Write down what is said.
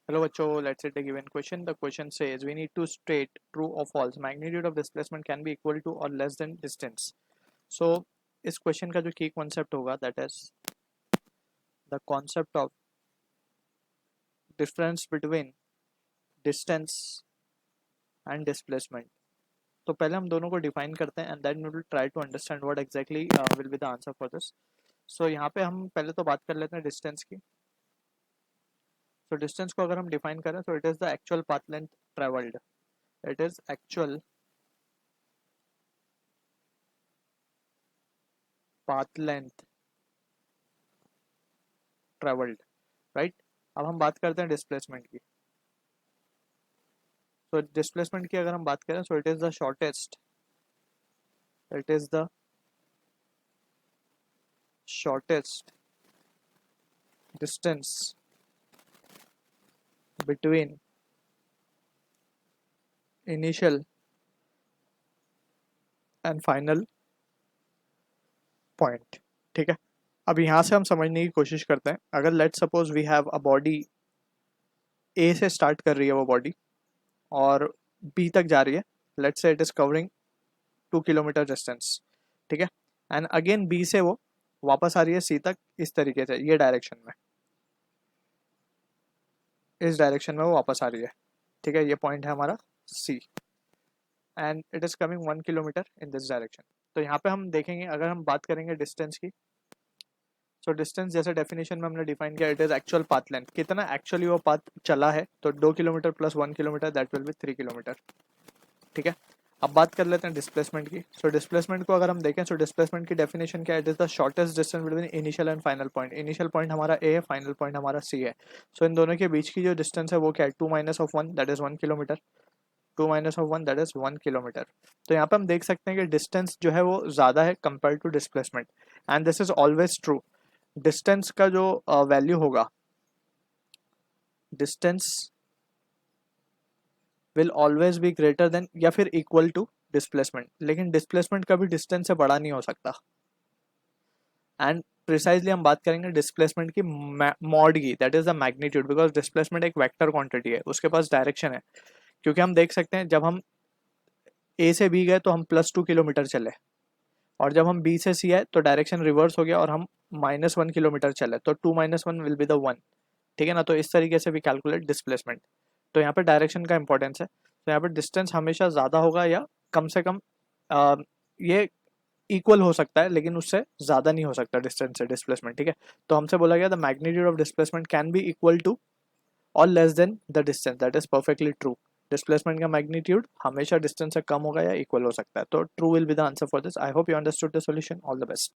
Hello बच्चों, let's take a given question. The question says we need to state true or false. Magnitude of displacement can be equal to or less than distance. So इस question का जो key concept होगा that is the concept of difference between distance and displacement. तो पहले हम दोनों को define करते हैं and then we will try to understand what exactly will be the answer for this. So यहाँ पे हम पहले तो बात कर लेते हैं distance की. So distance को अगर हम define करें so it is the actual path length traveled. It is actual path length traveled, right? अब हम बात करते हैं डिस्प्लेसमेंट की. तो डिस्प्लेसमेंट की अगर हम बात करें so it is the shortest distance between initial and final point. ठीक है, अब यहाँ से हम समझने की कोशिश करते हैं. अगर let suppose we have a body, A से स्टार्ट कर रही है वो बॉडी और बी तक जा रही है. Let's say it is covering 2 kilometre distance. ठीक है, एंड अगेन बी से वो वापस आ रही है सी तक इस तरीके से, ये डायरेक्शन में, इस डायरेक्शन में वो वापस आ रही है. ठीक है, ये पॉइंट है हमारा C and it is coming 1 kilometre in this direction. तो यहाँ पे हम देखेंगे, अगर हम बात करेंगे डिस्टेंस की, सो डिस्टेंस जैसे डेफिनेशन में हमने डिफाइन किया, it is actual path length, कितना एक्चुअली वो पाथ चला है. तो 2 kilometre plus 1 kilometre that will be 3 kilometre. ठीक है, अब बात कर लेते हैं डिस्प्लेसमेंट की. सो डिस्प्लेसमेंट को अगर हम देखें सो डिस्प्लेसमेंट की डेफिनेशन क्या है, it is the shortest distance between initial and final point. Initial point हमारा ए है, फाइनल पॉइंट हमारा सी है. सो इन दोनों के बीच की जो डिस्टेंस है वो क्या है, 2 - 1 that is 1 kilometre. 2 - 1 that is 1 kilometre. तो यहाँ पे हम देख सकते हैं कि डिस्टेंस जो है वो ज़्यादा है compare to displacement and this is always true. Distance का जो वैल्यू होगा, distance will always be greater than या फिर इक्वल टू डिस्प्लेसमेंट. लेकिन डिस्प्लेसमेंट कभी डिस्टेंस से बड़ा नहीं हो सकता. एंड प्रिसाइजली हम बात करेंगे डिस्प्लेसमेंट की मॉड की, that is the magnitude, because displacement एक वेक्टर क्वांटिटी है, उसके पास डायरेक्शन है. क्योंकि हम देख सकते हैं जब हम ए से बी गए तो हम +2 किलोमीटर चले, और जब हम बी से सी आए तो डायरेक्शन रिवर्स हो गया और हम -1 किलोमीटर चले, तो 2 - 1 विल बी द 1. ठीक है ना, तो इस तरीके से भी कैलकुलेट डिस्प्लेसमेंट. तो यहाँ पे डायरेक्शन का इंपॉर्टेंस है. तो यहाँ पे डिस्टेंस हमेशा ज़्यादा होगा या कम से कम ये इक्वल हो सकता है, लेकिन उससे ज़्यादा नहीं हो सकता डिस्टेंस से डिस्प्लेसमेंट. ठीक है, तो हमसे बोला गया the magnitude of displacement can be equal to और less than the distance. That is perfectly true. Displacement का मैग्नीट्यूड हमेशा डिस्टेंस से कम होगा या इक्वल हो सकता है. तो true will be the answer for this. I hope you understood the solution. All the best.